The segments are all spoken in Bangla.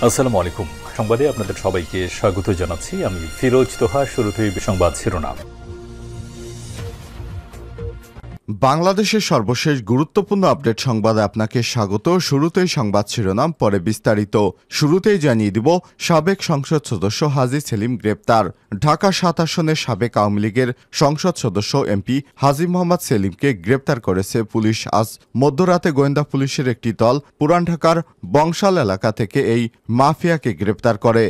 আসসালামু আলাইকুম। সংবাদে আপনাদের সবাইকে স্বাগত জানাচ্ছি। আমি ফিরোজ তোহা। শুরুতেই সংবাদ শিরোনাম। বাংলাদেশের সর্বশেষ গুরুত্বপূর্ণ আপডেট সংবাদে আপনাকে স্বাগত। শুরুতেই সংবাদ শিরোনাম, পরে বিস্তারিত। শুরুতেই জানিয়ে দিব, সাবেক সংসদ সদস্য হাজী সেলিম গ্রেপ্তার। ঢাকা ৭ আসনের সাবেক আওয়ামী লীগের সংসদ সদস্য এমপি হাজী মোহাম্মদ সেলিমকে গ্রেপ্তার করেছে পুলিশ। আজ মধ্যরাতে গোয়েন্দা পুলিশের একটি দল পুরান ঢাকার বংশাল এলাকা থেকে এই মাফিয়াকে গ্রেপ্তার করে।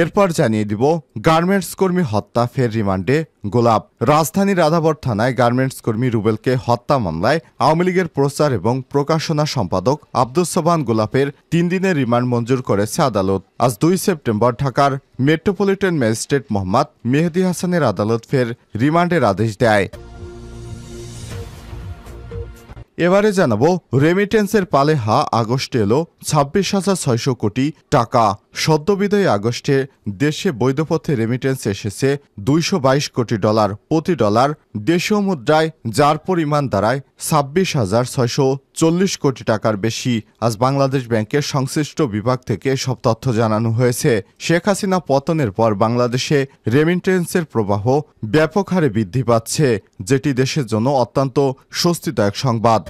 এরপর জানিয়ে দিব, গার্মেন্টস কর্মী হত্যা, ফের রিমান্ডে গোলাপ। রাজধানীর রাধাবর থানায় গার্মেন্টস কর্মী রুবেলকে হত্যা মামলায় আওয়ামী লীগের প্রচার এবং প্রকাশনা সম্পাদক আব্দুস সোবহান গোলাপের ৩ দিনের রিমান্ড মঞ্জুর করেছে আদালত। আজ ২ সেপ্টেম্বর ঢাকার মেট্রোপলিটন ম্যাজিস্ট্রেট মোহাম্মদ মেহেদী হাসানের আদালত ফের রিমান্ডের আদেশ দেয়। এবারে জানাবো, রেমিটেন্সের পালে আগস্টে এলো ২৬,৬০০ কোটি টাকা। সদ্যবিদায়ী আগস্টে দেশে বৈধপথে রেমিটেন্স এসেছে $২২২ কোটি। প্রতি ডলার দেশীয় মুদ্রায় যার পরিমাণ দাঁড়ায় ২৬,৬৪০ কোটি টাকার বেশি। আজ বাংলাদেশ ব্যাংকের সংশ্লিষ্ট বিভাগ থেকে সব তথ্য জানানো হয়েছে। শেখ হাসিনা পতনের পর বাংলাদেশে রেমিটেন্সের প্রবাহ ব্যাপক হারে বৃদ্ধি পাচ্ছে, যেটি দেশের জন্য অত্যন্ত স্বস্তিদায়ক সংবাদ।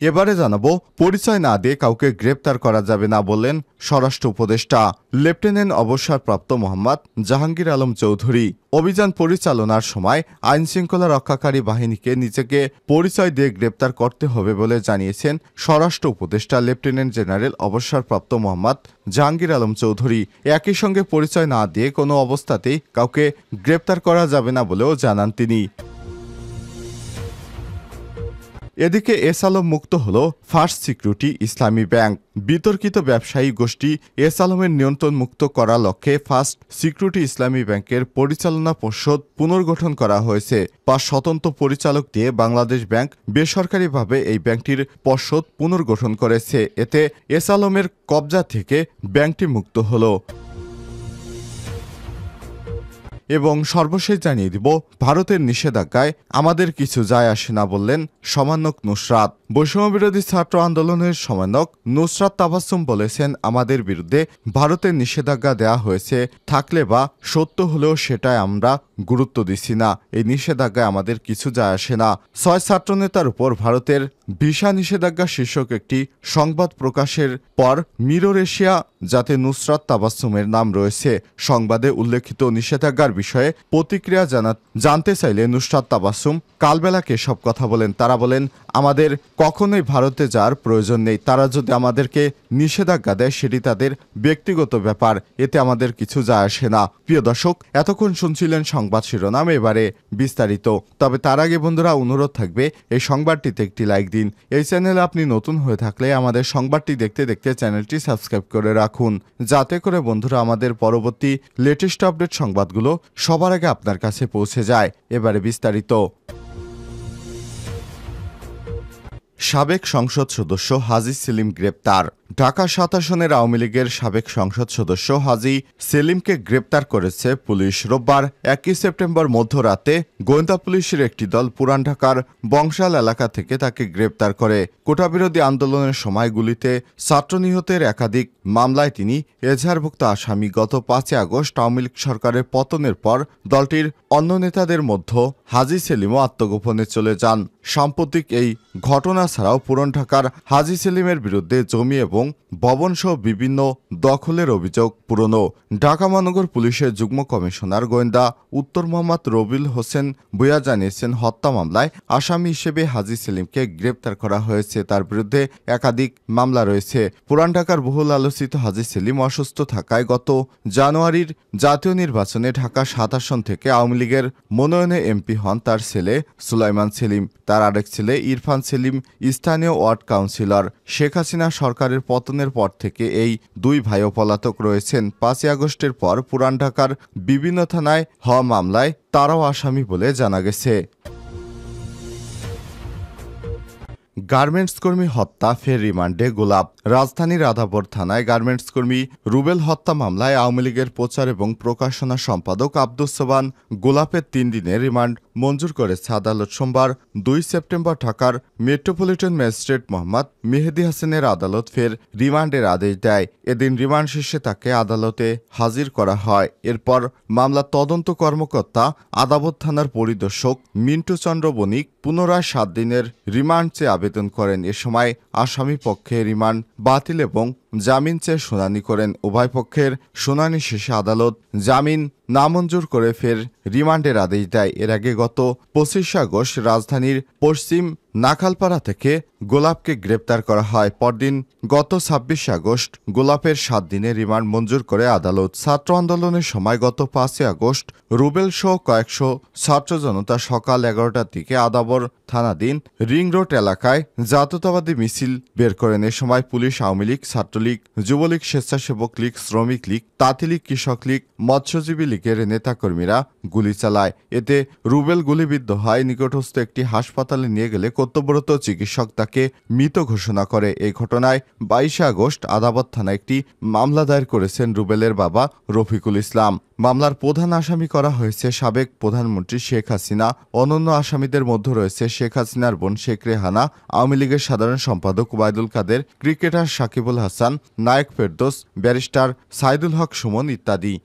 এবারে জানাবো, পরিচয় না দিয়ে কাউকে গ্রেপ্তার করা যাবে না বললেন স্বরাষ্ট্র উপদেষ্টা লেফটেন্যান্ট অবসরপ্রাপ্ত মোহাম্মদ জাহাঙ্গীর আলম চৌধুরী। অভিযান পরিচালনার সময় আইন শৃঙ্খলা রক্ষাকারী বাহিনীকে নিজেকে পরিচয় দিয়ে গ্রেপ্তার করতে হবে বলে জানিয়েছেন স্বরাষ্ট্র উপদেষ্টা লেফটেন্যান্ট জেনারেল অবসরপ্রাপ্ত মোহাম্মদ জাহাঙ্গীর আলম চৌধুরী। একই সঙ্গে পরিচয় না দিয়ে কোনো অবস্থাতেই কাউকে গ্রেপ্তার করা যাবে না বলেও জানান তিনি। এদিকে এস আলম মুক্ত হল ফার্স্ট সিকিউরিটি ইসলামী ব্যাংক। বিতর্কিত ব্যবসায়ী গোষ্ঠী এস আলমের নিয়ন্ত্রণ মুক্ত করার লক্ষ্যে ফার্স্ট সিকিউরিটি ইসলামী ব্যাংকের পরিচালনা পর্ষদ পুনর্গঠন করা হয়েছে। ৫ স্বতন্ত্র পরিচালক দিয়ে বাংলাদেশ ব্যাংক বেসরকারিভাবে এই ব্যাংকটির পর্ষদ পুনর্গঠন করেছে। এতে এস আলমের কবজা থেকে ব্যাংকটি মুক্ত হল। এবং সর্বশেষ জানিয়ে দিব, ভারতের নিষেধাজ্ঞায় আমাদের কিছু যায় আসে না বললেন সমন্বয়ক নুসরাত। বৈষম্যবিরোধী ছাত্র আন্দোলনের সমন্বয়ক নুসরাত তাবাসসুম বলেছেন, আমাদের বিরুদ্ধে ভারতের নিষেধাজ্ঞা দেওয়া হয়েছে থাকলে বা সত্য হলেও সেটাই আমরা গুরুত্ব দিচ্ছি না। এই নিষেধাজ্ঞায় আমাদের কিছু যায় আসে না। ৬ ছাত্রনেতার উপর ভারতের ভিসা নিষেধাজ্ঞা শীর্ষক একটি সংবাদ প্রকাশের পর মিরর এশিয়া, যাতে নুসরাত তাবাসসুমের নাম রয়েছে, সংবাদে উল্লেখিত নিষেধাজ্ঞার বিষয়ে প্রতিক্রিয়া জানতে চাইলে নুসরাত তাবাসসুম কালবেলাকে সব কথা বলেন। তারা বলেন, আমাদের কখনোই ভারতে যাওয়ার প্রয়োজন নেই। তারা যদি আমাদেরকে নিষেধাজ্ঞা দেয় সেটি তাদের ব্যক্তিগত ব্যাপার, এতে আমাদের কিছু যায় আসে না। প্রিয় দর্শক, এতক্ষণ শুনছিলেন সংবাদ শিরোনাম, এবারে বিস্তারিত। তবে তার আগে বন্ধুরা, অনুরোধ থাকবে এই সংবাদটিতে একটি লাইক দিন। এই চ্যানেলে আপনি নতুন হয়ে থাকলে আমাদের সংবাদটি দেখতে দেখতে চ্যানেলটি সাবস্ক্রাইব করে রাখুন, যাতে করে বন্ধুরা আমাদের পরবর্তী লেটেস্ট আপডেট সংবাদগুলো সবার আগে আপনার কাছে পৌঁছে যায়। এবারে বিস্তারিত। সাবেক সংসদ সদস্য হাজী সেলিম গ্রেপ্তার। ঢাকা ৭ আসনের আওয়ামী লীগের সাবেক সংসদ সদস্য হাজী সেলিমকে গ্রেপ্তার করেছে পুলিশ। রোববার ১ সেপ্টেম্বর মধ্যরাতে গোয়েন্দা পুলিশের একটি দল পুরান ঢাকার বংশাল এলাকা থেকে তাকে গ্রেপ্তার করে। কোটাবিরোধী আন্দোলনের সময় গুলিতে ছাত্র নিহতের একাধিক মামলায় তিনি এজাহারভুক্ত আসামি। গত ৫ আগস্ট আওয়ামী লীগ সরকারের পতনের পর দলটির অন্য নেতাদের মধ্যে হাজী সেলিমও আত্মগোপনে চলে যান। সাম্প্রতিক এই ঘটনা ছাড়াও পুরান ঢাকার হাজী সেলিমের বিরুদ্ধে জমি এবং ভবনসহ বিভিন্ন দখলের অভিযোগ পুরনো। ঢাকা মহানগর পুলিশের যুগ্ম কমিশনার গোয়েন্দা উত্তর মোহাম্মদ রবিউল হোসেন ভূঁইয়া জানিয়েছেন, হত্যা মামলায় আসামি হিসেবে হাজী সেলিমকে গ্রেপ্তার করা হয়েছে। তার বিরুদ্ধে একাধিক মামলা রয়েছে। পুরান ঢাকার বহুল আলোচিত হাজী সেলিম অসুস্থ থাকায় গত জানুয়ারির জাতীয় নির্বাচনে ঢাকা ৭ আসন থেকে আওয়ামী লীগের মনোনয়নে এমপি হন তার ছেলে সুলাইমান সেলিম। তার আরেক ছেলে ইরফান সেলিম স্থানীয় ওয়ার্ড কাউন্সিলর। শেখ হাসিনা সরকারের পতনের পর থেকে এই দুই ভাইও পলাতক রয়েছেন। ৫ আগস্টের পর পুরান ঢাকার বিভিন্ন থানায় হওয়া মামলায় তারাও আসামি বলে জানা গেছে। গার্মেন্টস কর্মী হত্যা ফের রিমান্ডে গোলাপ। রাজধানীর রাধাপুর থানায় গার্মেন্টস কর্মী রুবেল হত্যা মামলায় আওয়ামী লীগের প্রচার এবং প্রকাশনা সম্পাদক আব্দুস সোবহান গোলাপের 3 দিনের রিমান্ড মঞ্জুর করেছে আদালত। সোমবার 2 সেপ্টেম্বর ঢাকার মেট্রোপলিটন ম্যাজিস্ট্রেট মোহাম্মদ মেহেদী হাসানের আদালত ফের রিমান্ডের আদেশ দেয়। এদিন রিমান্ড শেষে তাকে আদালতে হাজির করা হয়। এরপর মামলার তদন্ত কর্মকর্তা আদাবর থানার পরিদর্শক মিন্টু চন্দ্র বণিক পুনরায় 7 দিনের রিমান্ড চেয়ে আবেদন করেন। এ সময় আসামি পক্ষে রিমান্ড বাতিল এবং জামিন চেয়ে শুনানি করেন। উভয় পক্ষের শুনানি শেষে আদালত জামিন নামঞ্জুর করে ফের রিমান্ডের আদেশ দেয়। এর আগে গত 25 আগস্ট রাজধানীর পশ্চিম নাখালপাড়া থেকে গোলাপকে গ্রেপ্তার করা হয়। পরদিন গত 26 আগস্ট গোলাপের 7 দিনের রিমান্ড মঞ্জুর করে আদালত। ছাত্র আন্দোলনের সময় গত 5 আগস্ট রুবেল সহ কয়েকশো ছাত্র জনতা সকাল 11টার দিকে আদাবর থানাধীন রিং রোড এলাকায় জাতীয়তাবাদী মিছিল বের করেন। এ সময় পুলিশ, আওয়ামী লীগ, ছাত্রলীগ, যুবলীগ, স্বেচ্ছাসেবক লীগ, শ্রমিক লীগ, তাঁতি লীগ, কৃষক লীগ, মৎস্যজীবী লীগের নেতাকর্মীরা গুলি চালায়। এতে রুবেল গুলিবিদ্ধ হয়। নিকটস্থ একটি হাসপাতালে নিয়ে গেলে কর্তব্যরত চিকিৎসক তাকে মৃত ঘোষণা করে। এই ঘটনায় 22 আগস্ট আদাবর থানায় একটি মামলা দায়ের করেছেন রুবেলের বাবা রফিকুল ইসলাম। মামলার প্রধান আসামি করা হয়েছে সাবেক প্রধানমন্ত্রী শেখ হাসিনা। অন্যান্য আসামিদের মধ্যে রয়েছে শেখ হাসিনার বোন শেখ রেহানা, আওয়ামী লীগের সাধারণ সম্পাদক ওবায়দুল কাদের, ক্রিকেটার সাকিবুল হাসান, নায়ক ফেরদৌস, ব্যারিস্টার সাইদুল হক সুমন ইত্যাদি।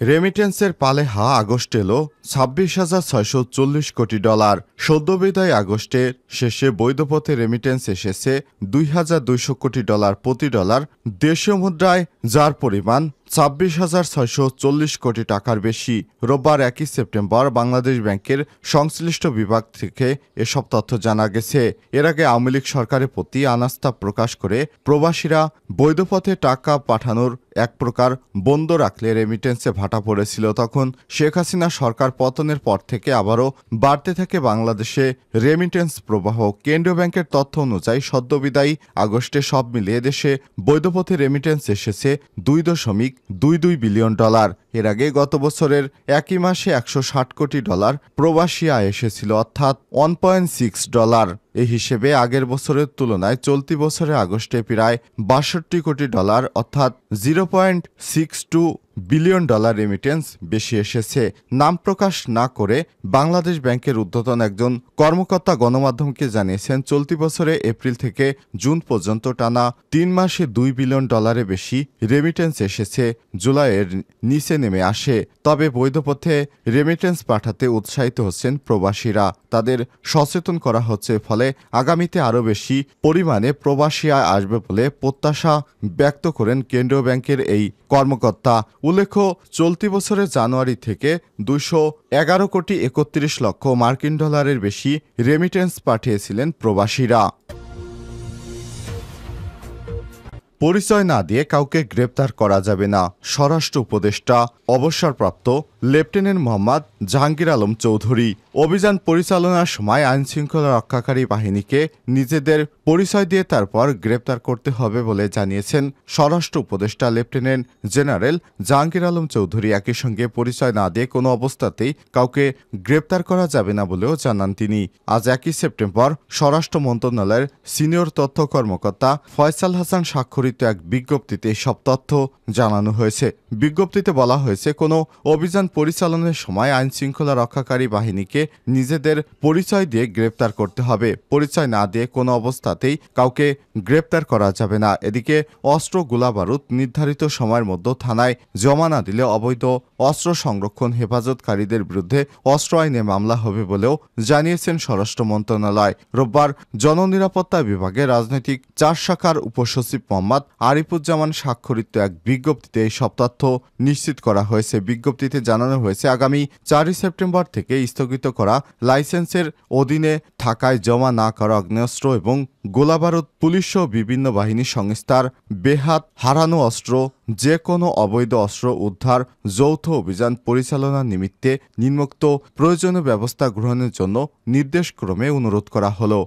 রেমিটেন্সের পালে আগস্ট এলো 26,640 কোটি ডলার। সদ্যবিদায়ী আগস্টের শেষে বৈধ পথে রেমিটেন্স এসেছে 2,200 কোটি ডলার প্রতি ডলার দেশীয় মুদ্রায়, যার পরিমাণ 26,640 কোটি টাকার বেশি। রোববার 1 সেপ্টেম্বর বাংলাদেশ ব্যাংকের সংশ্লিষ্ট বিভাগ থেকে এসব তথ্য জানা গেছে। এর আগে আওয়ামী লীগ সরকারের প্রতি অনাস্থা প্রকাশ করে প্রবাসীরা বৈধ পথে টাকা পাঠানোর এক প্রকার বন্ধ রাখলে রেমিটেন্সে ভাটা পড়েছিল। তখন শেখ হাসিনা সরকার পতনের পর থেকে আবারও বাড়তে থাকে বাংলাদেশে রেমিটেন্স প্রবাহ। কেন্দ্রীয় ব্যাংকের তথ্য অনুযায়ী সদ্যবিদায়ী আগস্টে সব মিলিয়ে দেশে বৈধ পথে রেমিটেন্স এসেছে 2.22 বিলিয়ন ডলার। এর আগে গত বছরের একই মাসে 160 কোটি ডলার প্রবাসী আয় এসেছিল, অর্থাৎ 1.6 ডলার। এই হিসেবে আগের বছরের তুলনায় চলতি বছরের আগস্টে প্রায় 62 কোটি ডলার অর্থাৎ 0.62 বিলিয়ন ডলার রেমিটেন্স বেশি এসেছে। নাম প্রকাশ না করে বাংলাদেশ ব্যাংকের ঊর্ধ্বতন একজন কর্মকর্তা গণমাধ্যমকে জানিয়েছেন, চলতি বছরে এপ্রিল থেকে জুন পর্যন্ত টানা 3 মাসে 2 বিলিয়ন ডলারের বেশি রেমিটেন্স এসেছে। জুলাইয়ের নিচে নেমে আসে। তবে বৈধ পথে রেমিটেন্স পাঠাতে উৎসাহিত হচ্ছেন প্রবাসীরা। তাদের সচেতন করা হচ্ছে, ফলে আগামীতে আরও বেশি পরিমাণে প্রবাসী আয় আসবে বলে প্রত্যাশা ব্যক্ত করেন কেন্দ্রীয় ব্যাংকের এই কর্মকর্তা। উল্লেখ্য, চলতি বছরের জানুয়ারি থেকে 211 কোটি 31 লক্ষ মার্কিন ডলারের বেশি রেমিটেন্স পাঠিয়েছিলেন প্রবাসীরা। পরিচয় না দিয়ে কাউকে গ্রেপ্তার করা যাবে না, স্বরাষ্ট্র উপদেষ্টা অবসরপ্রাপ্ত লেফটেন্যান্ট মোহাম্মদ জাহাঙ্গীর আলম চৌধুরী। অভিযান পরিচালনার সময় আইনশৃঙ্খলা রক্ষাকারী বাহিনীকে নিজেদের পরিচয় দিয়ে তারপর গ্রেপ্তার করতে হবে বলে জানিয়েছেন স্বরাষ্ট্র উপদেষ্টা লেফটেন্যান্ট জেনারেল জাহাঙ্গীর আলম চৌধুরী। একই সঙ্গে পরিচয় না দিয়ে কোনো অবস্থাতেই কাউকে গ্রেপ্তার করা যাবে না বলেও জানান তিনি। আজ 1 সেপ্টেম্বর স্বরাষ্ট্র মন্ত্রণালয়ের সিনিয়র তথ্য কর্মকর্তা ফয়সাল হাসান স্বাক্ষরিত এক বিজ্ঞপ্তিতে সব তথ্য জানানো হয়েছে। বিজ্ঞপ্তিতে বলা হয়েছে, কোনো অভিযান পরিচালনার সময় আইনশৃঙ্খলা রক্ষাকারী বাহিনীকে নিজেদের পরিচয় দিয়ে গ্রেপ্তার করতে হবে। পরিচয় না দিয়ে কোনো অবস্থাতেই কাউকে গ্রেপ্তার করা যাবে না। এদিকে অস্ত্র, গোলাবারুদ নির্ধারিত সময়ের মধ্যে থানায় জমা না দিলে অবৈধ অস্ত্র সংরক্ষণ হেফাজতকারীদের বিরুদ্ধে অস্ত্র আইনে মামলা হবে বলেও জানিয়েছেন স্বরাষ্ট্র মন্ত্রণালয়। রোববার জননিরাপত্তা বিভাগে রাজনৈতিক 4 শাখার উপসচিব মোহাম্মদ আরিফুজ্জামান স্বাক্ষরিত এক বিজ্ঞপ্তিতে এই সব তথ্য নিশ্চিত করা হয়েছে। বিজ্ঞপ্তিতে জানানো হয়েছে, আগামী 4 সেপ্টেম্বর থেকে স্থগিত করা লাইসেন্সের অধীনে থাকায় জমা না করা আগ্নেয়াস্ত্র এবং গোলাবারুদ, পুলিশসহ বিভিন্ন বাহিনী সংস্থার বেহাত হারানো অস্ত্র, যে কোনো অবৈধ অস্ত্র উদ্ধার যৌথ অভিযান পরিচালনার নিমিত্তে নিম্নোক্ত প্রয়োজনীয় ব্যবস্থা গ্রহণের জন্য নির্দেশক্রমে অনুরোধ করা হলো।